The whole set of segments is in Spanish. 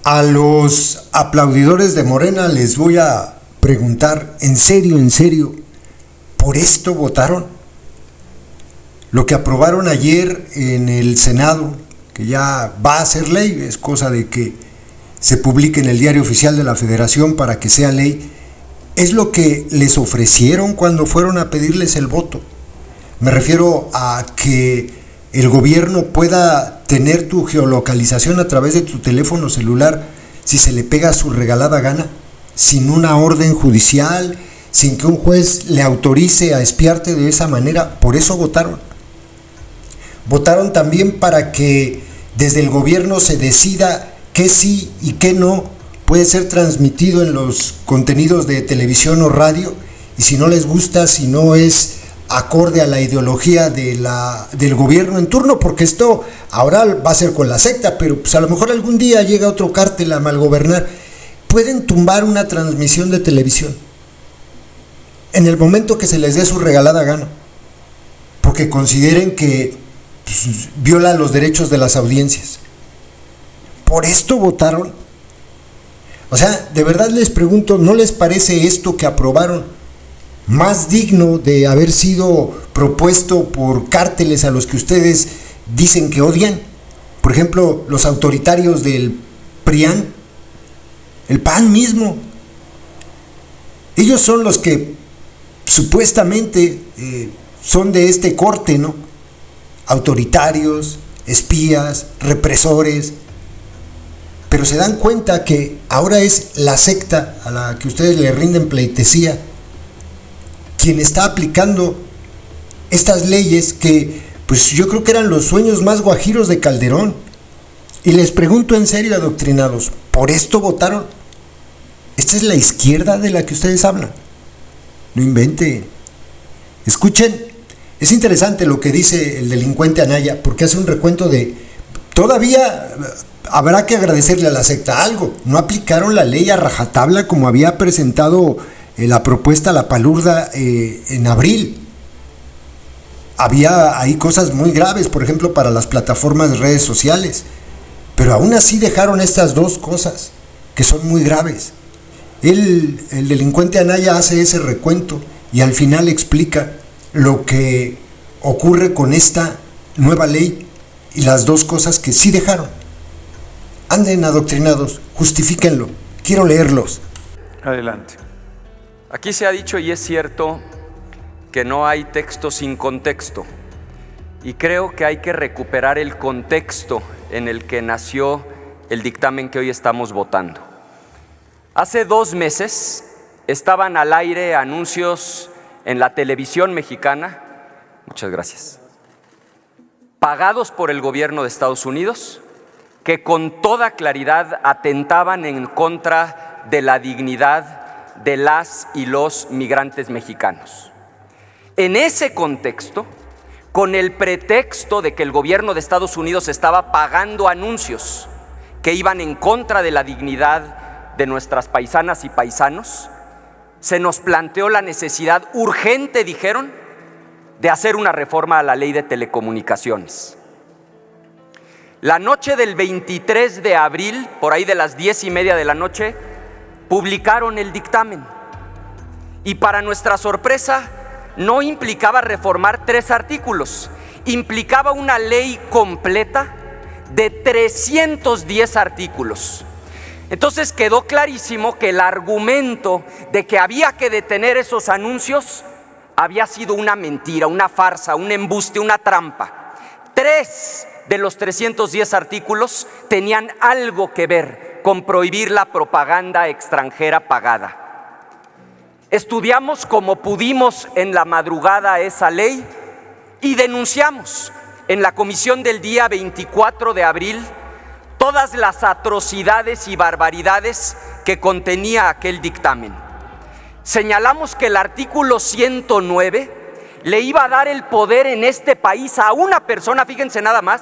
A los aplaudidores de Morena les voy a preguntar, en serio, ¿por esto votaron? Lo que aprobaron ayer en el Senado, que ya va a ser ley, es cosa de que se publique en el Diario Oficial de la Federación para que sea ley, es lo que les ofrecieron cuando fueron a pedirles el voto. Me refiero a que el gobierno pueda tener tu geolocalización a través de tu teléfono celular si se le pega su regalada gana, sin una orden judicial, sin que un juez le autorice a espiarte de esa manera. Por eso votaron. Votaron también para que desde el gobierno se decida qué sí y qué no puede ser transmitido en los contenidos de televisión o radio, y si no les gusta, si no es acorde a la ideología del gobierno en turno, porque esto ahora va a ser con la secta, pero pues a lo mejor algún día llega otro cártel a malgobernar, pueden tumbar una transmisión de televisión en el momento que se les dé su regalada gana, porque consideren que pues, viola los derechos de las audiencias. ¿Por esto votaron? O sea, de verdad les pregunto, ¿no les parece esto que aprobaron más digno de haber sido propuesto por cárteles a los que ustedes dicen que odian? Por ejemplo, los autoritarios del PRIAN, el PAN mismo. Ellos son los que supuestamente son de este corte, ¿no? Autoritarios, espías, represores. Pero se dan cuenta que ahora es la secta a la que ustedes le rinden pleitesía quien está aplicando estas leyes que, pues yo creo que eran los sueños más guajiros de Calderón. Y les pregunto en serio, adoctrinados, ¿por esto votaron? ¿Esta es la izquierda de la que ustedes hablan? No inventen. Escuchen, es interesante lo que dice el delincuente Anaya, porque hace un recuento de, todavía habrá que agradecerle a la secta algo, no aplicaron la ley a rajatabla como había presentado la propuesta La Palurda en abril. Había ahí cosas muy graves, por ejemplo, para las plataformas de redes sociales, pero aún así dejaron estas dos cosas que son muy graves. El delincuente Anaya hace ese recuento y al final explica lo que ocurre con esta nueva ley y las dos cosas que sí dejaron. Anden adoctrinados, justifíquenlo, quiero leerlos. Adelante. Aquí se ha dicho, y es cierto, que no hay texto sin contexto, y creo que hay que recuperar el contexto en el que nació el dictamen que hoy estamos votando. Hace 2 meses estaban al aire anuncios en la televisión mexicana, muchas gracias, pagados por el gobierno de Estados Unidos, que con toda claridad atentaban en contra de la dignidad de las y los migrantes mexicanos. En ese contexto, con el pretexto de que el gobierno de Estados Unidos estaba pagando anuncios que iban en contra de la dignidad de nuestras paisanas y paisanos, se nos planteó la necesidad urgente, dijeron, de hacer una reforma a la ley de telecomunicaciones. La noche del 23 de abril, por ahí de las 10:30 de la noche, publicaron el dictamen. Y para nuestra sorpresa, no implicaba reformar 3 artículos, implicaba una ley completa de 310 artículos. Entonces quedó clarísimo que el argumento de que había que detener esos anuncios había sido una mentira, una farsa, un embuste, una trampa. 3 de los 310 artículos tenían algo que ver con prohibir la propaganda extranjera pagada. Estudiamos como pudimos en la madrugada esa ley y denunciamos en la comisión del día 24 de abril todas las atrocidades y barbaridades que contenía aquel dictamen. Señalamos que el artículo 109 le iba a dar el poder en este país a una persona, fíjense nada más,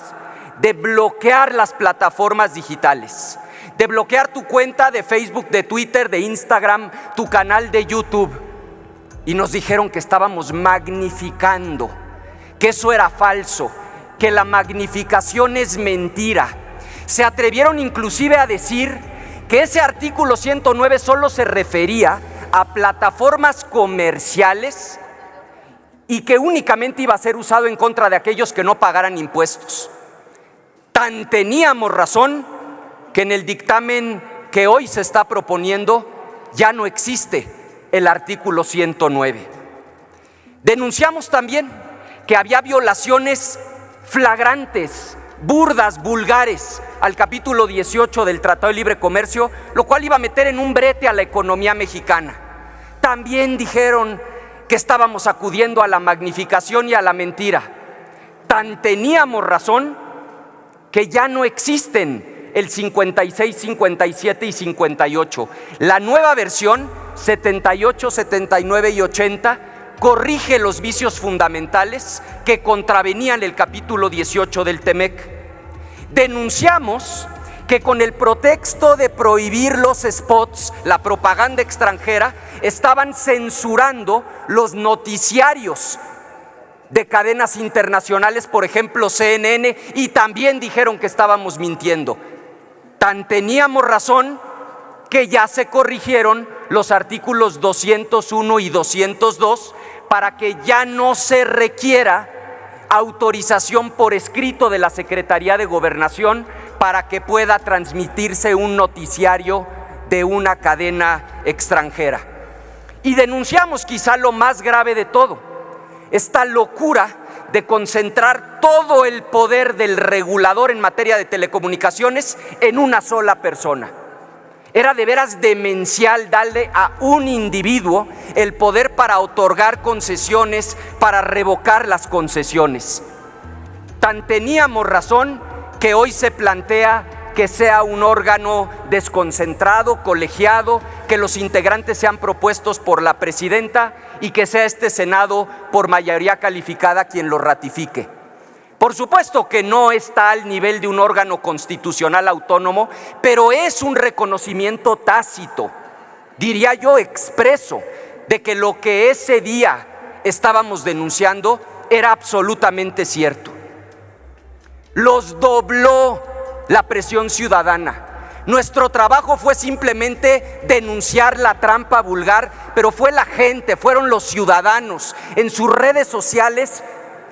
de bloquear las plataformas digitales, de bloquear tu cuenta de Facebook, de Twitter, de Instagram, tu canal de YouTube. Y nos dijeron que estábamos magnificando, que eso era falso, que la magnificación es mentira. Se atrevieron inclusive a decir que ese artículo 109 solo se refería a plataformas comerciales y que únicamente iba a ser usado en contra de aquellos que no pagaran impuestos. Tan teníamos razón que en el dictamen que hoy se está proponiendo ya no existe el artículo 109. Denunciamos también que había violaciones flagrantes, burdas, vulgares al capítulo 18 del Tratado de Libre Comercio, lo cual iba a meter en un brete a la economía mexicana. También dijeron que estábamos acudiendo a la magnificación y a la mentira. Tan teníamos razón que ya no existen el 56, 57 y 58. La nueva versión, 78, 79 y 80, corrige los vicios fundamentales que contravenían el capítulo 18 del TEMEC. Denunciamos que con el pretexto de prohibir los spots, la propaganda extranjera, estaban censurando los noticiarios de cadenas internacionales, por ejemplo CNN, y también dijeron que estábamos mintiendo. Tan teníamos razón que ya se corrigieron los artículos 201 y 202 para que ya no se requiera autorización por escrito de la Secretaría de Gobernación para que pueda transmitirse un noticiario de una cadena extranjera. Y denunciamos quizá lo más grave de todo, esta locura de concentrar todo el poder del regulador en materia de telecomunicaciones en una sola persona. Era de veras demencial darle a un individuo el poder para otorgar concesiones, para revocar las concesiones. Tan teníamos razón que hoy se plantea que sea un órgano desconcentrado, colegiado, que los integrantes sean propuestos por la presidenta y que sea este Senado por mayoría calificada quien lo ratifique. Por supuesto que no está al nivel de un órgano constitucional autónomo, pero es un reconocimiento tácito, diría yo expreso, de que lo que ese día estábamos denunciando era absolutamente cierto. Los dobló la presión ciudadana. Nuestro trabajo fue simplemente denunciar la trampa vulgar, pero fue la gente, fueron los ciudadanos en sus redes sociales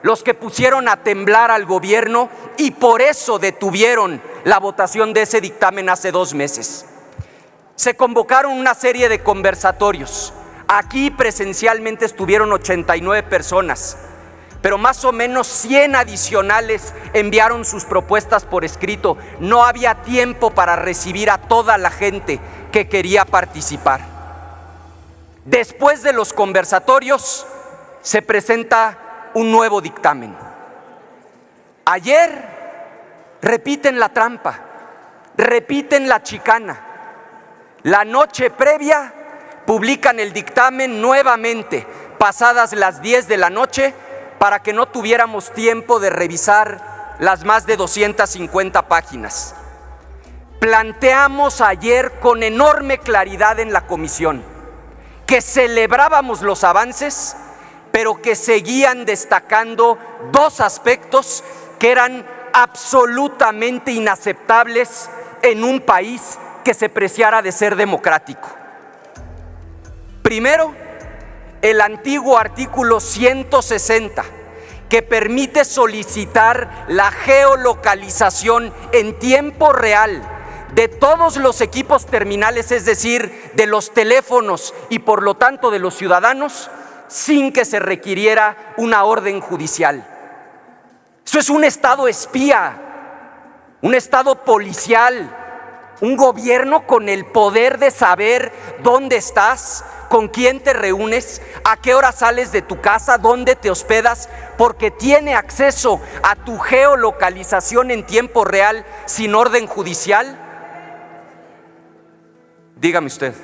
los que pusieron a temblar al gobierno y por eso detuvieron la votación de ese dictamen hace 2 meses. Se convocaron una serie de conversatorios. Aquí presencialmente estuvieron 89 personas, pero más o menos 100 adicionales enviaron sus propuestas por escrito. No había tiempo para recibir a toda la gente que quería participar. Después de los conversatorios se presenta un nuevo dictamen. Ayer repiten la trampa, repiten la chicana. La noche previa publican el dictamen nuevamente, pasadas las 10 de la noche, para que no tuviéramos tiempo de revisar las más de 250 páginas. Planteamos ayer con enorme claridad en la comisión que celebrábamos los avances, pero que seguían destacando 2 aspectos que eran absolutamente inaceptables en un país que se preciara de ser democrático. Primero, el antiguo artículo 160, que permite solicitar la geolocalización en tiempo real de todos los equipos terminales, es decir, de los teléfonos y por lo tanto de los ciudadanos, sin que se requiriera una orden judicial. Eso es un estado espía, un estado policial, un gobierno con el poder de saber dónde estás, con quién te reúnes, a qué hora sales de tu casa, dónde te hospedas, porque tiene acceso a tu geolocalización en tiempo real sin orden judicial. Dígame usted.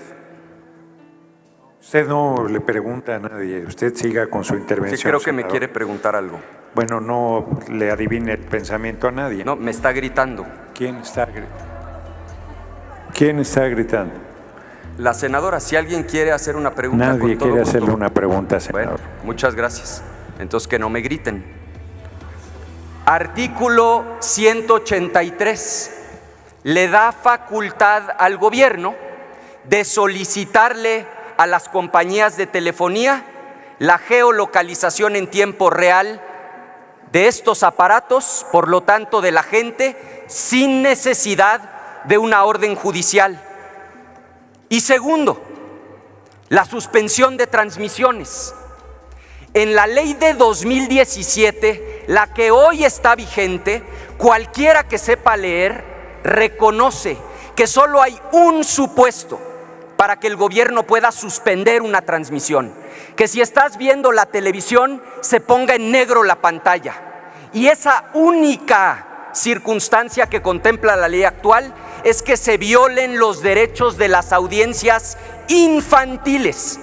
Usted no le pregunta a nadie, usted siga con su intervención. Sí, creo que senador. me quiere preguntar algo. Bueno, no le adivine el pensamiento a nadie. No, me está gritando. ¿Quién está gritando? ¿Quién está gritando? La senadora, si alguien quiere hacer una pregunta, Nadie con todo quiere gusto. hacerle una pregunta, senador. Bueno, muchas gracias. Entonces que no me griten. Artículo 183. le da facultad al gobierno de solicitarle a las compañías de telefonía la geolocalización en tiempo real de estos aparatos, por lo tanto de la gente, sin necesidad de una orden judicial. Y segundo, la suspensión de transmisiones. En la ley de 2017, la que hoy está vigente, cualquiera que sepa leer reconoce que solo hay un supuesto para que el gobierno pueda suspender una transmisión: que si estás viendo la televisión se ponga en negro la pantalla. Y esa única circunstancia que contempla la ley actual es que se violen los derechos de las audiencias infantiles.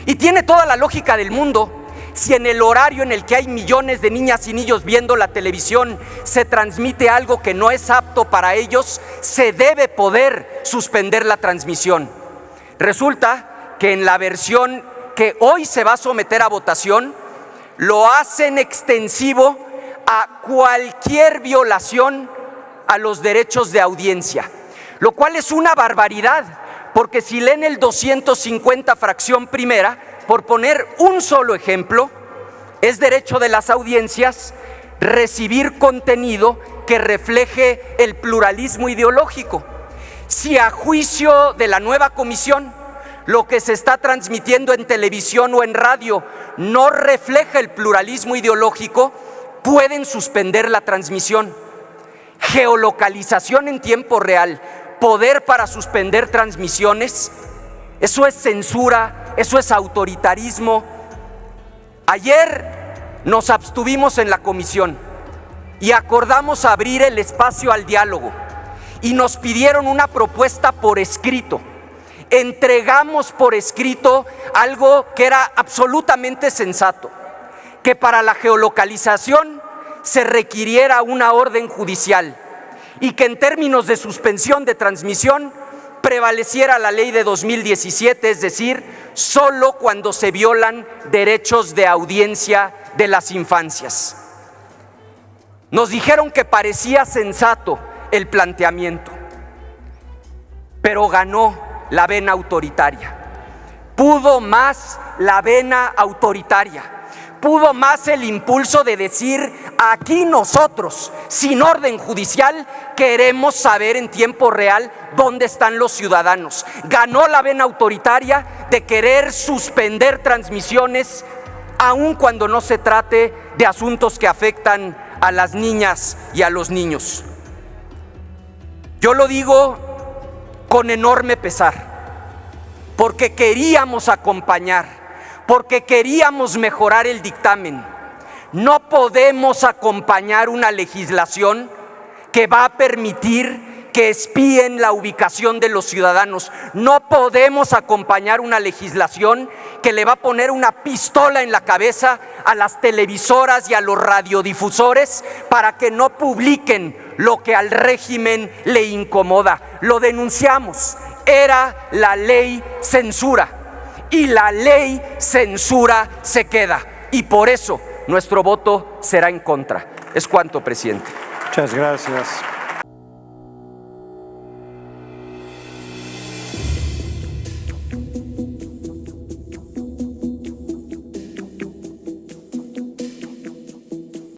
Y tiene toda la lógica del mundo. Si en el horario en el que hay millones de niñas y niños viendo la televisión se transmite algo que no es apto para ellos, se debe poder suspender la transmisión. Resulta que en la versión que hoy se va a someter a votación, lo hacen extensivo a cualquier violación a los derechos de audiencia, lo cual es una barbaridad, porque si leen el 250 fracción primera, por poner un solo ejemplo, es derecho de las audiencias recibir contenido que refleje el pluralismo ideológico. Si a juicio de la nueva comisión lo que se está transmitiendo en televisión o en radio no refleja el pluralismo ideológico, pueden suspender la transmisión. Geolocalización en tiempo real, poder para suspender transmisiones, eso es censura, eso es autoritarismo. Ayer nos abstuvimos en la comisión y acordamos abrir el espacio al diálogo y nos pidieron una propuesta por escrito. Entregamos por escrito algo que era absolutamente sensato: que para la geolocalización se requiriera una orden judicial y que en términos de suspensión de transmisión prevaleciera la ley de 2017, es decir, solo cuando se violan derechos de audiencia de las infancias. Nos dijeron que parecía sensato el planteamiento, pero ganó la vena autoritaria. Pudo más la vena autoritaria. Pudo más el impulso de decir: aquí nosotros, sin orden judicial, queremos saber en tiempo real dónde están los ciudadanos. Ganó la vena autoritaria de querer suspender transmisiones, aun cuando no se trate de asuntos que afectan a las niñas y a los niños. Yo lo digo con enorme pesar, porque queríamos acompañar, porque queríamos mejorar el dictamen. No podemos acompañar una legislación que va a permitir que espíen la ubicación de los ciudadanos. No podemos acompañar una legislación que le va a poner una pistola en la cabeza a las televisoras y a los radiodifusores para que no publiquen lo que al régimen le incomoda. Lo denunciamos. Era la ley censura. Y la ley censura se queda. Y por eso nuestro voto será en contra. Es cuanto, presidente. Muchas gracias.